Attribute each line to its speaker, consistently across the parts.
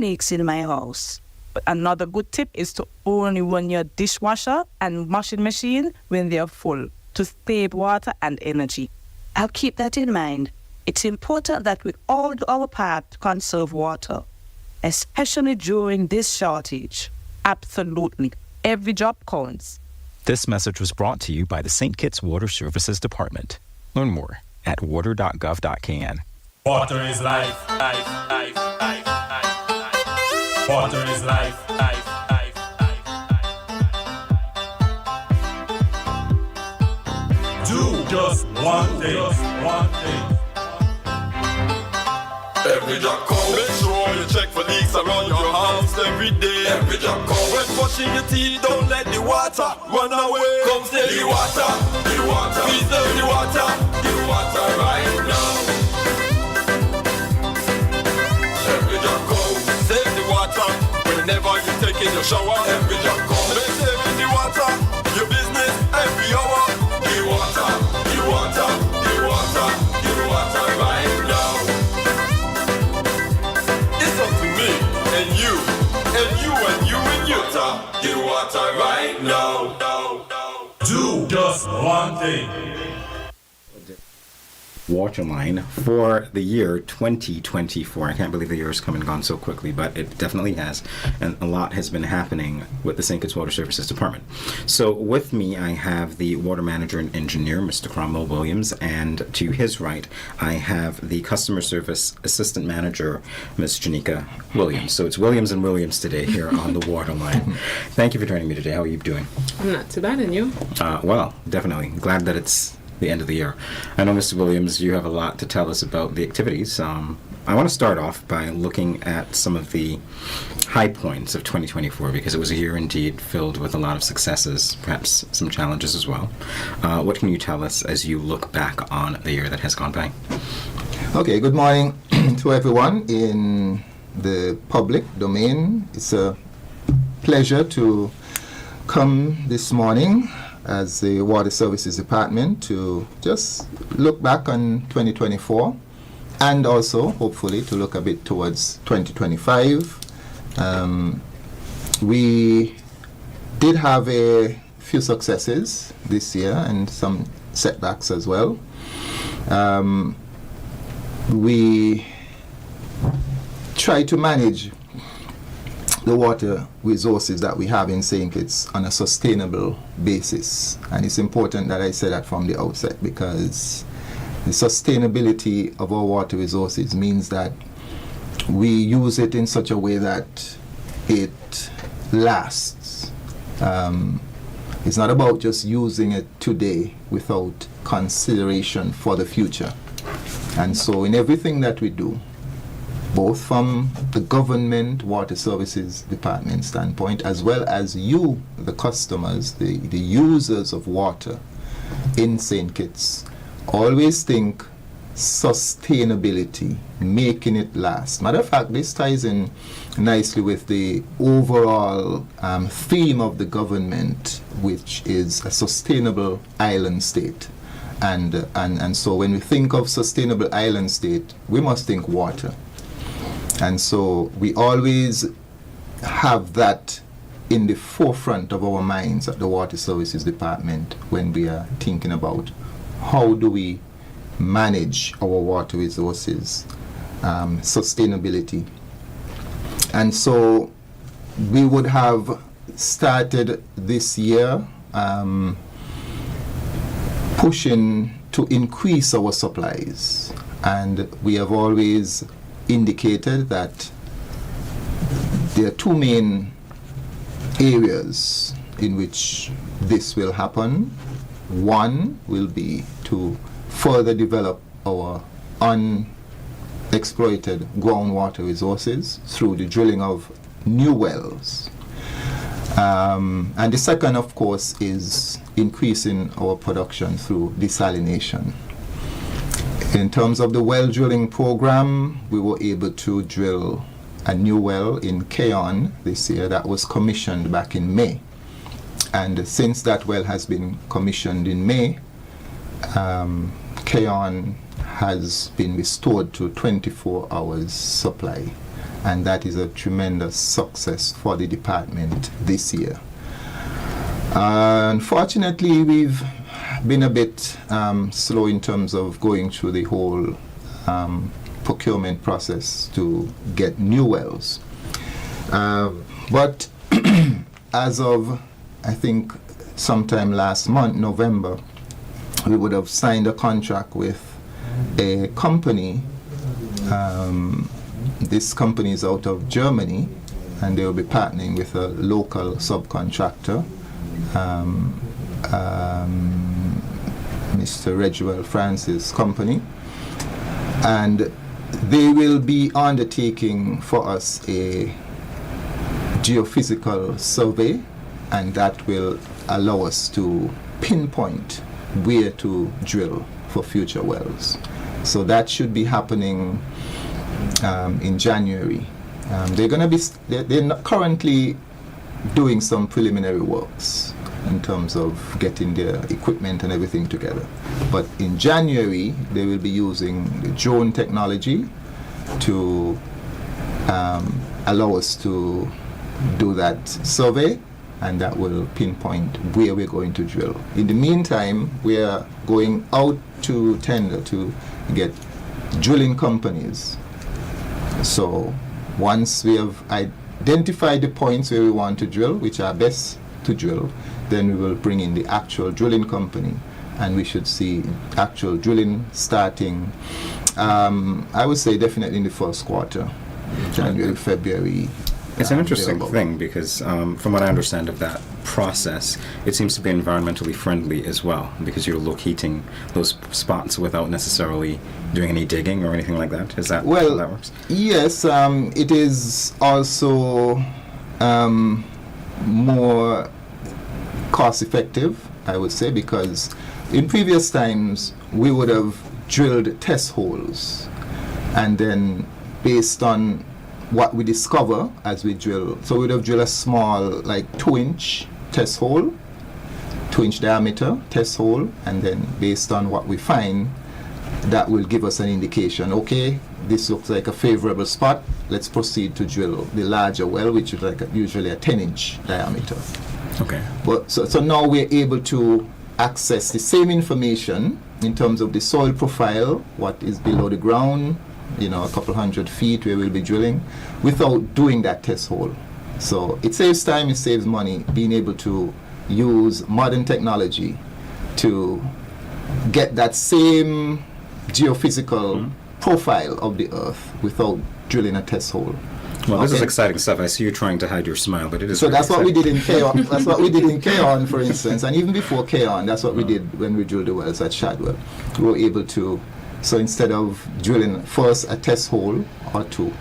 Speaker 1: leaks in my house. But another good tip is to only run your dishwasher and washing machine when they are full to save water and energy. I'll keep that in mind. It's important that we all do our part to conserve water, especially during this shortage. Absolutely. Every drop counts.
Speaker 2: This message was brought to you by the St. Kitts Water Services Department. Learn more at water.gov.kn.
Speaker 3: Water is life, life, life, life, life. Water is life, life, life, life, life. Do just one thing.
Speaker 4: Every drop count. Make sure you check for leaks around your house every day. Every drop count. When brushing your teeth, don't let the water run away. Come save the water, the water. Preserve the water right now. Every drop count. Save the water whenever you take in your shower. Every drop count. Make saving the water your business every hour. The water, the water, the water, the water right now. And you, and you, and you, and you. Do water right now.
Speaker 3: Do just one thing.
Speaker 2: Waterline for the year 2024. I can't believe the year has come and gone so quickly, but it definitely has, and a lot has been happening with the St. Kitts Water Services Department. So with me, I have the water manager and engineer, Mr. Cromwell Williams, and to his right, I have the customer service assistant manager, Ms. Janika Williams. So it's Williams and Williams today here on the Waterline. Thank you for joining me today. How are you doing?
Speaker 5: I'm not too bad, and you?
Speaker 2: Well, definitely. Glad that it's the end of the year. I know, Mr. Williams, you have a lot to tell us about the activities. I want to start off by looking at some of the high points of 2024, because it was a year indeed filled with a lot of successes, perhaps some challenges as well. What can you tell us as you look back on the year that has gone by?
Speaker 6: Okay, good morning to everyone in the public domain. It's a pleasure to come this morning as the Water Services Department to just look back on 2024 and also hopefully to look a bit towards 2025. We did have a few successes this year and some setbacks as well. We try to manage the water resources that we have in St. Kitts on a sustainable basis. And it's important that I say that from the outset, because the sustainability of our water resources means that we use it in such a way that it lasts. It's not about just using it today without consideration for the future. And so in everything that we do, both from the government water services department standpoint, as well as you, the customers, the users of water in St. Kitts, always think sustainability, making it last. Matter of fact, this ties in nicely with the overall theme of the government, which is a sustainable island state. And so when we think of sustainable island state, we must think water. And so we always have that in the forefront of our minds at the Water Services Department when we are thinking about how do we manage our water resources, sustainability. And so we would have started this year pushing to increase our supplies. And we have always indicated that there are two main areas in which this will happen. One will be to further develop our unexploited groundwater resources through the drilling of new wells. And the second, of course, is increasing our production through desalination. In terms of the well drilling program, we were able to drill a new well in Keon this year that was commissioned back in May. And since that well has been commissioned in May, Keon has been restored to 24 hours supply. and that is a tremendous success for the department this year. Unfortunately, we've been a bit slow in terms of going through the whole procurement process to get new wells. But as of, I think, sometime last month, November, we would have signed a contract with a company. This company is out of Germany, and they will be partnering with a local subcontractor, Mr. Reguel Francis company, and they will be undertaking for us a geophysical survey, and that will allow us to pinpoint where to drill for future wells. So that should be happening in January. They're going to be they're not currently doing some preliminary works in terms of getting their equipment and everything together. But in January, they will be using the drone technology to allow us to do that survey, and that will pinpoint where we're going to drill. In the meantime, we are going out to tender to get drilling companies. So once we have identified the points where we want to drill, which are best to drill, then we will bring in the actual drilling company, and we should see actual drilling starting, I would say definitely in the first quarter, January, February.
Speaker 2: It's an interesting thing because from what I understand of that process, it seems to be environmentally friendly as well, because you're locating those spots without necessarily doing any digging or anything like that. Is that how that works?
Speaker 6: Yes, it is also more cost effective, I would say, because in previous times we would have drilled test holes, and then based on what we discover as we drill, so we would have drilled a small, like 2-inch test hole, 2-inch diameter test hole, and then based on what we find, that will give us an indication, okay, this looks like a favorable spot, let's proceed to drill the larger well, which is like usually a 10-inch diameter.
Speaker 2: Okay.
Speaker 6: But so now we're able to access the same information in terms of the soil profile, what is below the ground, a couple hundred feet where we'll be drilling, without doing that test hole. So it saves time, it saves money, being able to use modern technology to get that same geophysical profile of the earth without drilling a test hole.
Speaker 2: Well, this is exciting stuff. I see you trying to hide your smile, but it is.
Speaker 6: So that's what we
Speaker 2: exciting.
Speaker 6: did in Keon. That's what we did in Keon, for instance, and even before Keon, that's what we did when we drilled the wells at Shadwell. We were able to. So instead of drilling first a test hole or two,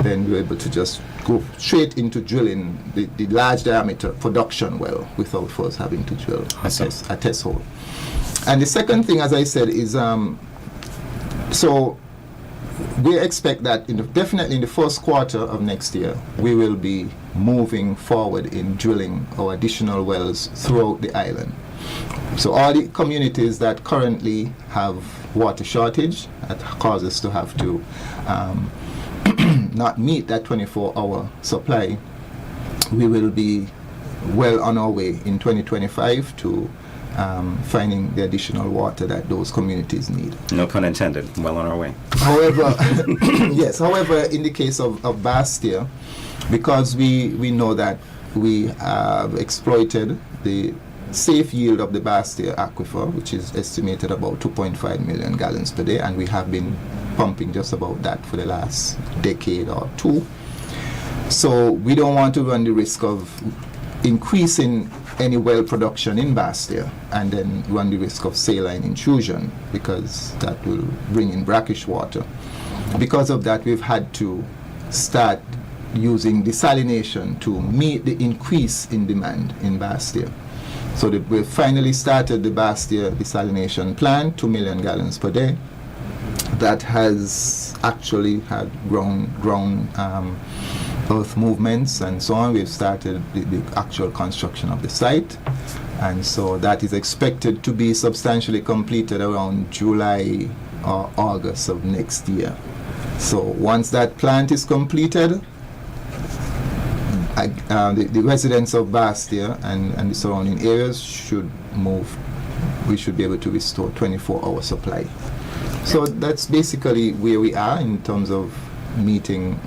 Speaker 6: then we were able to just go straight into drilling the large diameter production well without first having to drill a test hole. And the second thing, as I said, is so we expect that definitely in the first quarter of next year, we will be moving forward in drilling our additional wells throughout the island. So all the communities that currently have water shortage, that causes us to have to not meet that 24-hour supply, we will be well on our way in 2025 to finding the additional water that those communities need.
Speaker 2: No pun intended. Well on our way.
Speaker 6: However, yes. However, in the case of Bastia, because we know that we have exploited the safe yield of the Bastia aquifer, which is estimated about 2.5 million gallons per day, and we have been pumping just about that for the last decade or two. So we don't want to run the risk of increasing any well production in Bastia and then run the risk of saline intrusion, because that will bring in brackish water. Because of that, we've had to start using desalination to meet the increase in demand in Bastia. So we've finally started the Bastia desalination plant, 2 million gallons per day. That has actually had ground earth movements and so on. We've started the actual construction of the site, and so that is expected to be substantially completed around July or August of next year. So once that plant is completed, the residents of Bastia and the surrounding areas should move. We should be able to restore 24-hour supply. So that's basically where we are in terms of meeting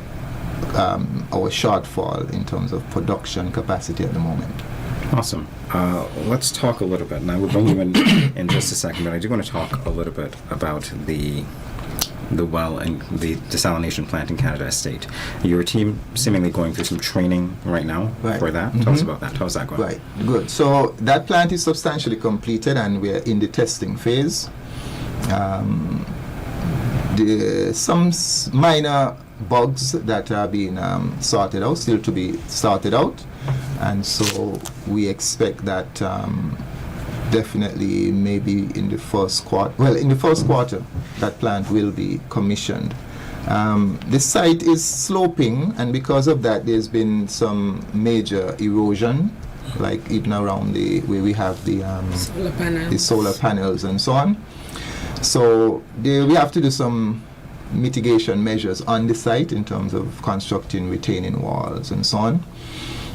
Speaker 6: our shortfall in terms of production capacity at the moment.
Speaker 2: Awesome. Let's talk a little bit, and I will bring you in just a second, but I do want to talk a little bit about the well and the desalination plant in Canada Estate. Your team seemingly going through some training right now for that. Tell us about that. How's that going?
Speaker 6: Right, good. So that plant is substantially completed and we're in the testing phase. Some minor bugs that are being sorted out, still to be sorted out, and so we expect that definitely maybe in the first quarter that plant will be commissioned. The site is sloping, and because of that there's been some major erosion, like even around where we have the solar panels and so on. So we have to do some mitigation measures on the site in terms of constructing retaining walls and so on.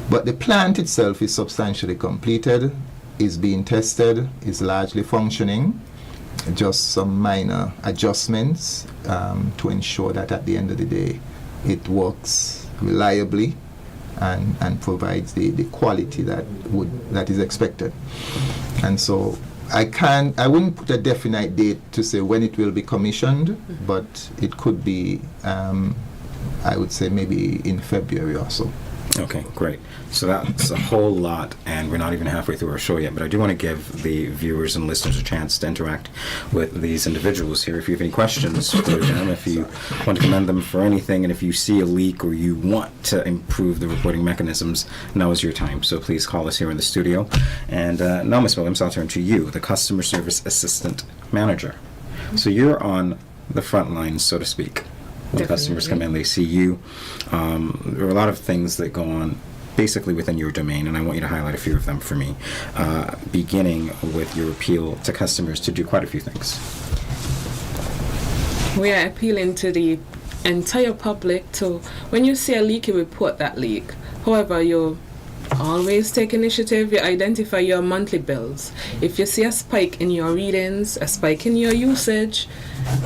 Speaker 6: But the plant itself is substantially completed, is being tested, is largely functioning. Just some minor adjustments to ensure that at the end of the day it works reliably and provides the quality that is expected. And so I wouldn't put a definite date to say when it will be commissioned, but it could be, I would say maybe in February or so.
Speaker 2: Okay, great. So that's a whole lot, and we're not even halfway through our show yet, but I do want to give the viewers and listeners a chance to interact with these individuals here. If you have any questions for them, if you want to commend them for anything, and if you see a leak or you want to improve the reporting mechanisms, now is your time. So please call us here in the studio. And now, Ms. Williams, I'll turn to you, the Customer Service Assistant Manager. So you're on the front lines, so to speak. When customers come in, they see you. There are a lot of things that go on basically within your domain, and I want you to highlight a few of them for me, beginning with your appeal to customers to do quite a few things.
Speaker 5: We are appealing to the entire public to, when you see a leak, you report that leak. However, you always take initiative, you identify your monthly bills. If you see a spike in your readings, a spike in your usage,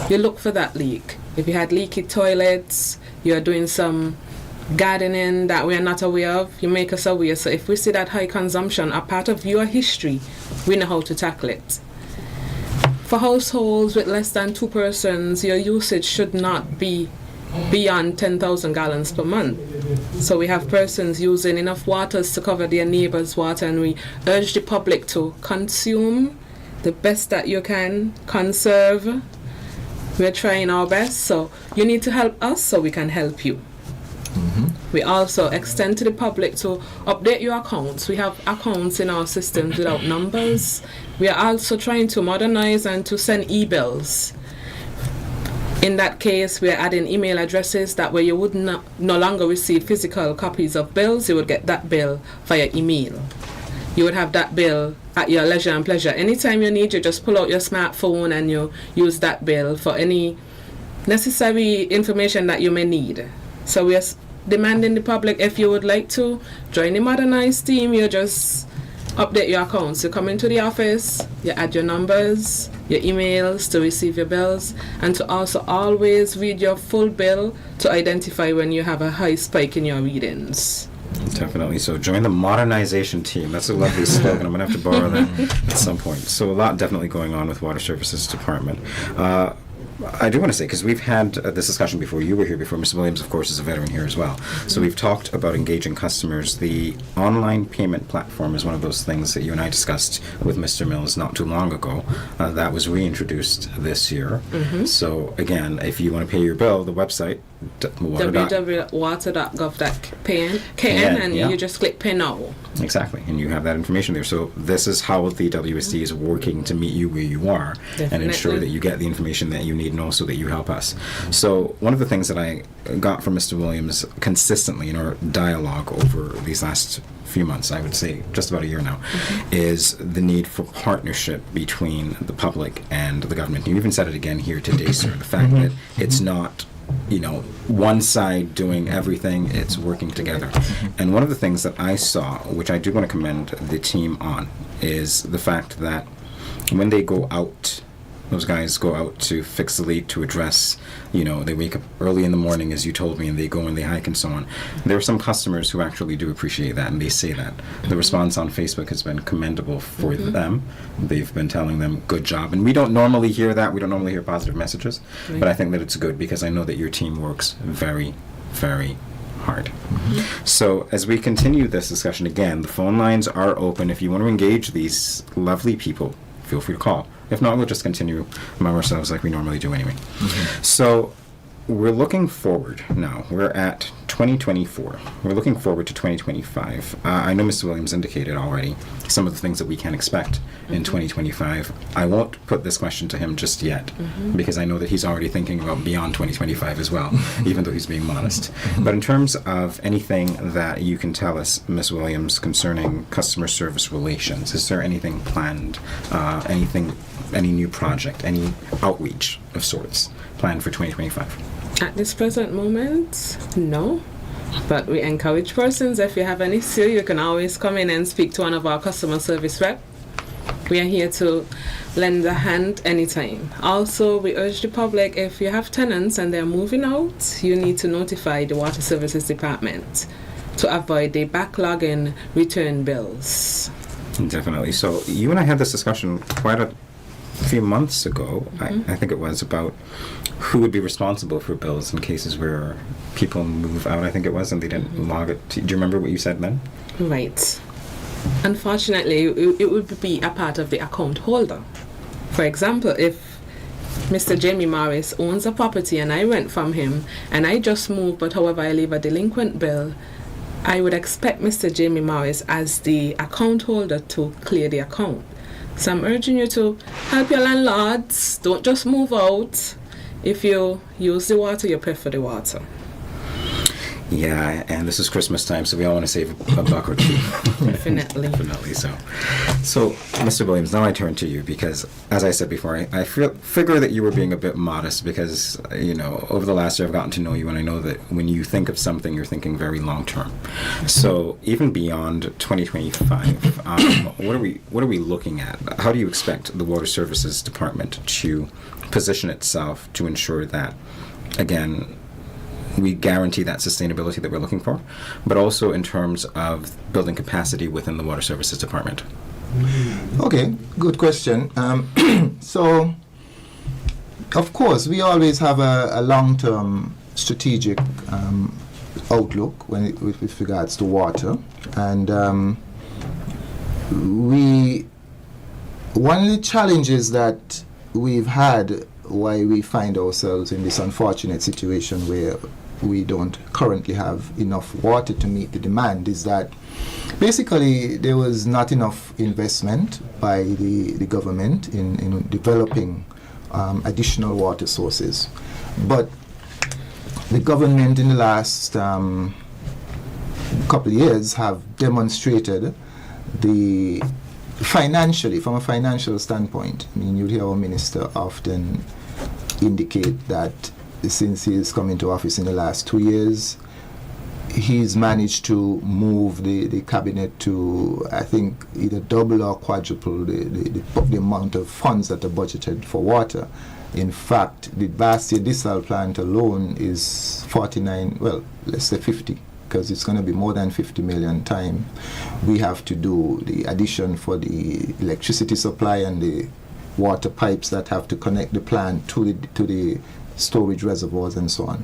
Speaker 5: you look for that leak. If you had leaky toilets, you're doing some gardening that we're not aware of, you make us aware. So if we see that high consumption, a part of your history, we know how to tackle it. For households with less than 2 persons, your usage should not be beyond 10,000 gallons per month. So we have persons using enough waters to cover their neighbors' water, and we urge the public to consume the best that you can, conserve. We're trying our best, so you need to help us so we can help you. We also extend to the public to update your accounts. We have accounts in our systems without numbers. We are also trying to modernize and to send e-bills. In that case, we're adding email addresses that way you would no longer receive physical copies of bills. You would get that bill via email. You would have that bill at your leisure and pleasure. Anytime you need, you just pull out your smartphone and you use that bill for any necessary information that you may need. So we are demanding the public, if you would like to join the modernized team, you just update your accounts. You come into the office, you add your numbers, your emails to receive your bills, and to also always read your full bill to identify when you have a high spike in your readings.
Speaker 2: Definitely. So join the modernization team. That's a lovely slogan. I'm going to have to borrow that at some point. So a lot definitely going on with Water Services Department. I do want to say, because we've had this discussion before, you were here before, Mr. Williams, of course, is a veteran here as well. So we've talked about engaging customers. The online payment platform is one of those things that you and I discussed with Mr. Mills not too long ago. That was reintroduced this year. So again, if you want to pay your bill, the website,
Speaker 5: www.water.gov.kn, and you just click pay now.
Speaker 2: Exactly, and you have that information there. So this is how the WSD is working to meet you where you are and ensure that you get the information that you need, and also that you help us. So one of the things that I got from Mr. Williams consistently in our dialogue over these last few months, I would say just about a year now, is the need for partnership between the public and the government. You even said it again here today, sir, the fact that it's not one side doing everything. It's working together. And one of the things that I saw, which I do want to commend the team on, is the fact that when they go out, those guys go out to fix the leak, to address, they wake up early in the morning, as you told me, and they go and they hike and so on. There are some customers who actually do appreciate that, and they say that. The response on Facebook has been commendable for them. They've been telling them, good job. And we don't normally hear that. We don't normally hear positive messages. Right. But I think that it's good because I know that your team works very, very hard. So as we continue this discussion, again, the phone lines are open. If you want to engage these lovely people, feel free to call. If not, we'll just continue among ourselves like we normally do anyway. So we're looking forward now. We're at 2024. We're looking forward to 2025. I know Mr. Williams indicated already some of the things that we can expect in 2025. I won't put this question to him just yet because I know that he's already thinking about beyond 2025 as well, even though he's being modest. But in terms of anything that you can tell us, Ms. Williams, concerning customer service relations, is there anything planned, any new project, any outreach of sorts planned for 2025?
Speaker 5: At this present moment, no. But we encourage persons, if you have an issue, you can always come in and speak to one of our customer service rep. We are here to lend a hand anytime. Also, we urge the public, if you have tenants and they're moving out, you need to notify the Water Services Department to avoid the backlog in return bills.
Speaker 2: Definitely. So you and I had this discussion quite a few months ago, I think it was, about who would be responsible for bills in cases where people move out, I think it was, and they didn't log it. Do you remember what you said then?
Speaker 5: Right. Unfortunately, it would be a part of the account holder. For example, if Mr. Jamie Morris owns a property and I rent from him and I just move, but however I leave a delinquent bill, I would expect Mr. Jamie Morris as the account holder to clear the account. So I'm urging you to help your landlords. Don't just move out. If you use the water, you pay for the water.
Speaker 2: Yeah, and this is Christmas time, so we all want to save a buck or two.
Speaker 5: Definitely.
Speaker 2: Definitely so. So, Mr. Williams, now I turn to you because, as I said before, I figure that you were being a bit modest because, over the last year I've gotten to know you, and I know that when you think of something, you're thinking very long term. So, even beyond 2025, what are we looking at? How do you expect the Water Services Department to position itself to ensure that, again, we guarantee that sustainability that we're looking for, but also in terms of building capacity within the Water Services Department?
Speaker 6: Okay, good question. So, of course, we always have a long-term strategic outlook with regards to water, and one of the challenges that we've had why we find ourselves in this unfortunate situation where we don't currently have enough water to meet the demand is that basically there was not enough investment by the government in developing additional water sources. But the government in the last couple of years have demonstrated financially, from a financial standpoint, I mean, you hear our minister often indicate that since he's come into office in the last 2 years, he's managed to move the cabinet to, I think, either double or quadruple the amount of funds that are budgeted for water. In fact, the Bastia Desal plant alone is 49, well, let's say 50, because it's going to be more than 50 million time. We have to do the addition for the electricity supply and the water pipes that have to connect the plant to the storage reservoirs and so on.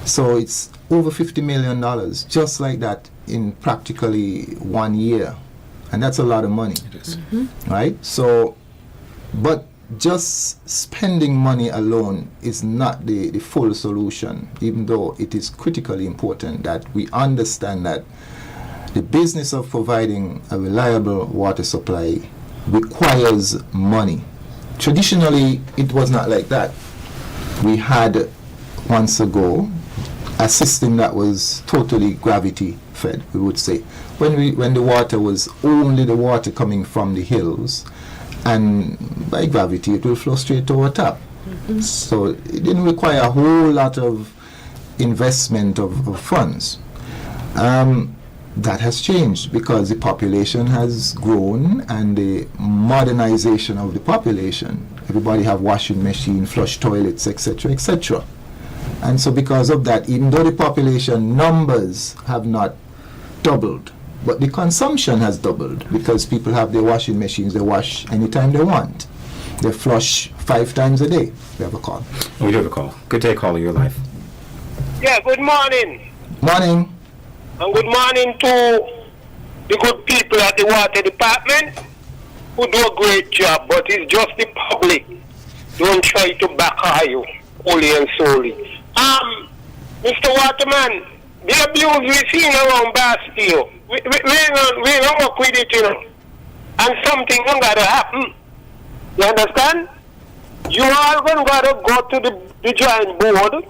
Speaker 6: So it's over $50 million, just like that, in practically 1 year. And that's a lot of money.
Speaker 2: It is.
Speaker 6: Right? So, but just spending money alone is not the full solution, even though it is critically important that we understand that the business of providing a reliable water supply requires money. Traditionally, it was not like that. We had, once ago, a system that was totally gravity fed, we would say. When the water was only the water coming from the hills, and by gravity it will flow straight to our tap. So it didn't require a whole lot of investment of funds. That has changed because the population has grown and the modernization of the population. Everybody have washing machine, flush toilets, etc., etc. And so because of that, even though the population numbers have not doubled, but the consumption has doubled because people have their washing machines, they wash anytime they want. They flush 5 times a day. We have a call.
Speaker 2: We do have a call. Good day, caller. You're live.
Speaker 7: Yeah, good morning.
Speaker 6: Morning.
Speaker 7: And good morning to the good people at the water department who do a great job, but it's just the public. Don't try to back you, only and solely. Mr. Waterman, the abuse we're seeing around Bastille, we don't work with it, you know. And something got to happen. You understand? You all got to go to the drawing board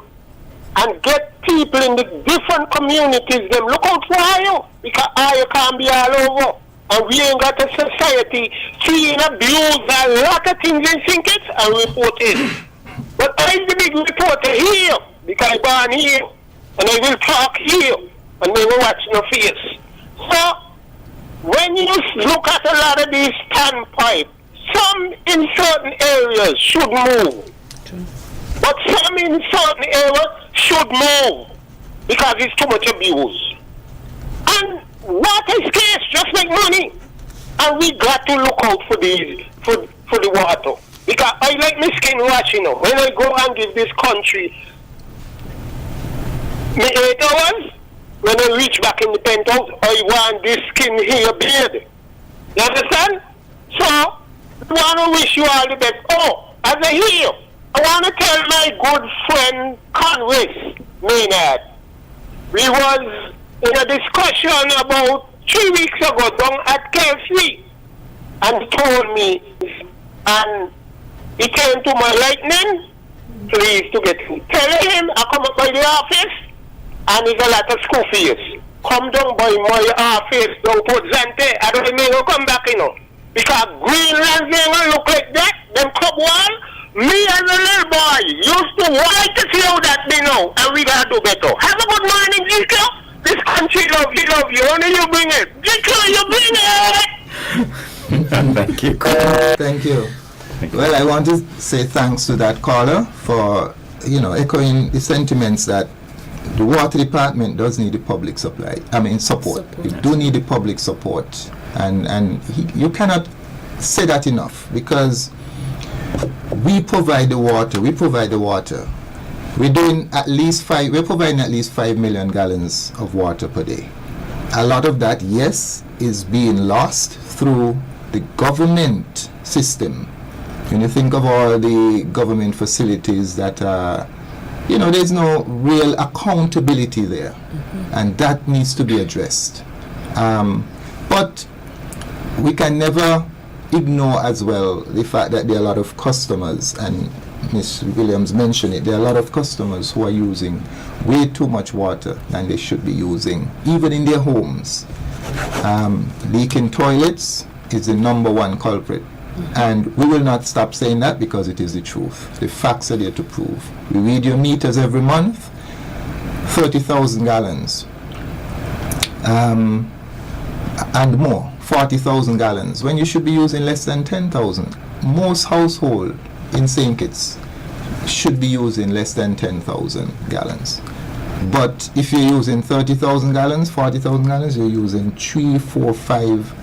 Speaker 7: and get people in the different communities, them look out for you, because you can't be all over. And we ain't got a society seeing abuse a lot of things in Sinkits and report it. But I'm the big reporter here, because I'm born here, and I will talk here, and they will watch no face. So, when you look at a lot of these standpoints, some in certain areas should move. But some in certain areas should move because it's too much abuse. And water is scarce, just like money. And we got to look out for these, for the water. Because I like my skin washing up. When I go and give this country me 8 hours, when I reach back in the penthouse, I want this skin here beard. You understand? So, I want to wish you all the best. Oh, as I hear, I want to tell my good friend Conway Maynard. We was in a discussion about 3 weeks ago down at KFC, and he told me, and he came to my lightning, please to get him. Tell him I come up by the office, and he's a lot of school fees. Come down by my office, down to Zante, I don't even come back, you know. Because Greenland, they don't look like that, them club wall. Me as a little boy used to want to see how that they know, and we gotta do better. Have a good morning, GQ. This country love you. Only you bring it. GQ, you bring it.
Speaker 2: Thank you.
Speaker 6: Thank you. Well, I want to say thanks to that caller for, echoing the sentiments that the water department does need the public support. You do need the public support, and you cannot say that enough because we provide the water. We're providing at least 5 million gallons of water per day. A lot of that, yes, is being lost through the government system. When you think of all the government facilities that are, there's no real accountability there, and that needs to be addressed. But we can never ignore as well the fact that there are a lot of customers, and Ms. Williams mentioned it, there are a lot of customers who are using way too much water than they should be using, even in their homes. Leaking toilets is the #1 culprit. And we will not stop saying that because it is the truth. The facts are there to prove. We read your meters every month, 30,000 gallons. And more, 40,000 gallons, when you should be using less than 10,000. Most households in St. Kitts should be using less than 10,000 gallons. But if you're using 30,000 gallons, 40,000 gallons, you're using 3, 4, 5,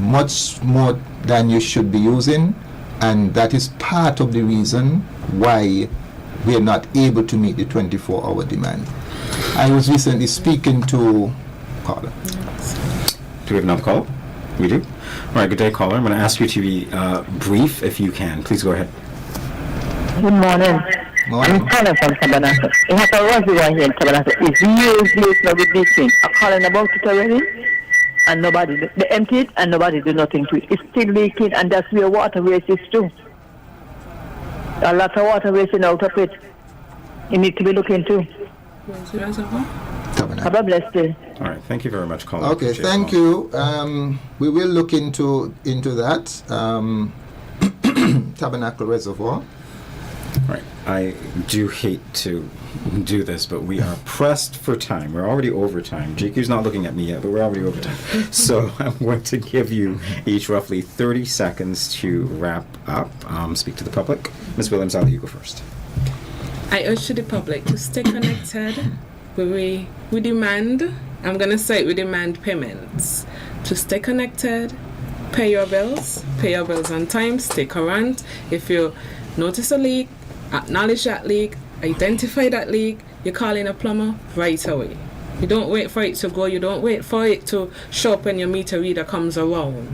Speaker 6: much more than you should be using, and that is part of the reason why we are not able to meet the 24-hour demand. I was recently speaking to caller.
Speaker 2: Do we have another call? We do? All right, good day, caller. I'm going to ask you to be brief if you can. Please go ahead.
Speaker 8: Good morning.
Speaker 6: Morning.
Speaker 8: I'm calling from Tabernacle. We have a reservoir here in Tabernacle. It's years now with this thing. I'm calling about it already, and they empty it and nobody do nothing to it. It's still leaking, and that's where water waste is too. A lot of water wasting out of it. You need to be looking too.
Speaker 5: Where's the reservoir?
Speaker 8: Have a blessed day.
Speaker 2: All right, thank you very much, caller.
Speaker 6: Okay, thank you. We will look into that Tabernacle Reservoir.
Speaker 2: All right. I do hate to do this, but we are pressed for time. We're already over time. JQ's not looking at me yet, but we're already over time. So I'm going to give you each roughly 30 seconds to wrap up. Speak to the public. Ms. Williams, I'll let you go first.
Speaker 5: I urge to the public to stay connected. We demand, I'm going to say it, we demand payments. To stay connected, pay your bills on time, stay current. If you notice a leak, acknowledge that leak, identify that leak, you call in a plumber right away. You don't wait for it to go, you don't wait for it to show up when your meter reader comes around.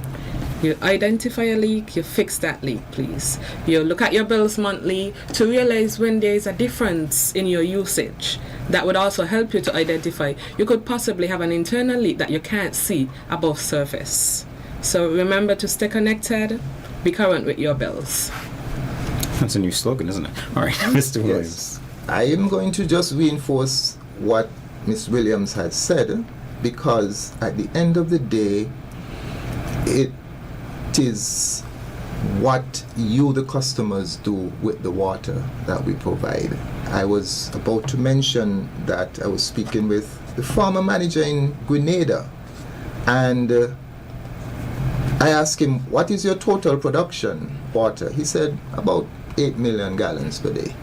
Speaker 5: You identify a leak, you fix that leak, please. You look at your bills monthly to realize when there is a difference in your usage. That would also help you to identify. You could possibly have an internal leak that you can't see above surface. So remember to stay connected, be current with your bills.
Speaker 2: That's a new slogan, isn't it? All right, Mr. Williams.
Speaker 6: Yes. I am going to just reinforce what Ms. Williams had said, because at the end of the day, it is what you, the customers, do with the water that we provide. I was about to mention that I was speaking with the former manager in Grenada, and I asked him, what is your total production water? He said about 8 million gallons per day.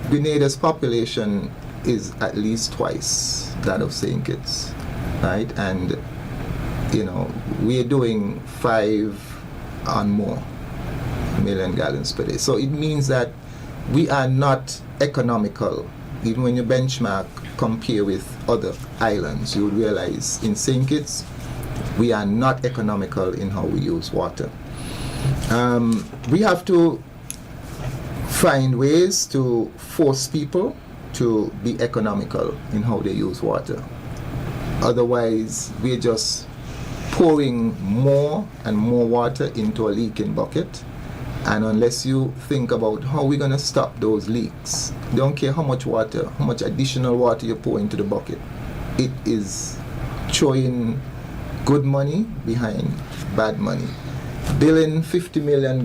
Speaker 6: Grenada's population is at least twice that of St. Kitts, right? And you know, we're doing 5 and more million gallons per day. So it means that we are not economical. Even when you benchmark, compare with other islands, you would realize in St. Kitts, we are not economical in how we use water. We have to find ways to force people to be economical in how they use water. Otherwise, we're just pouring more and more water into a leaking bucket, and unless you think about how we're going to stop those leaks, don't care how much water, how much additional water you pour into the bucket, it is throwing good money behind bad money. Building $50 million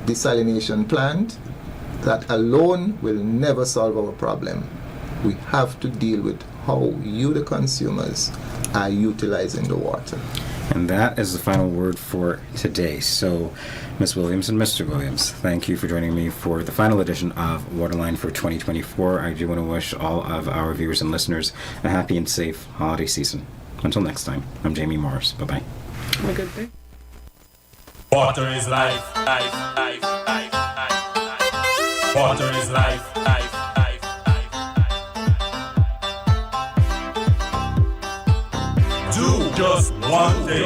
Speaker 6: desalination plant, that alone will never solve our problem. We have to deal with how you, the consumers, are utilizing the water.
Speaker 2: And that is the final word for today. So, Ms. Williams and Mr. Williams, thank you for joining me for the final edition of Waterline for 2024. I do want to wish all of our viewers and listeners a happy and safe holiday season. Until next time, I'm Jamie Morris. Bye-bye.
Speaker 5: Have a good day.
Speaker 3: Water is life, life, life, life, life, life. Water is life, life, life, life, life. Do just one thing.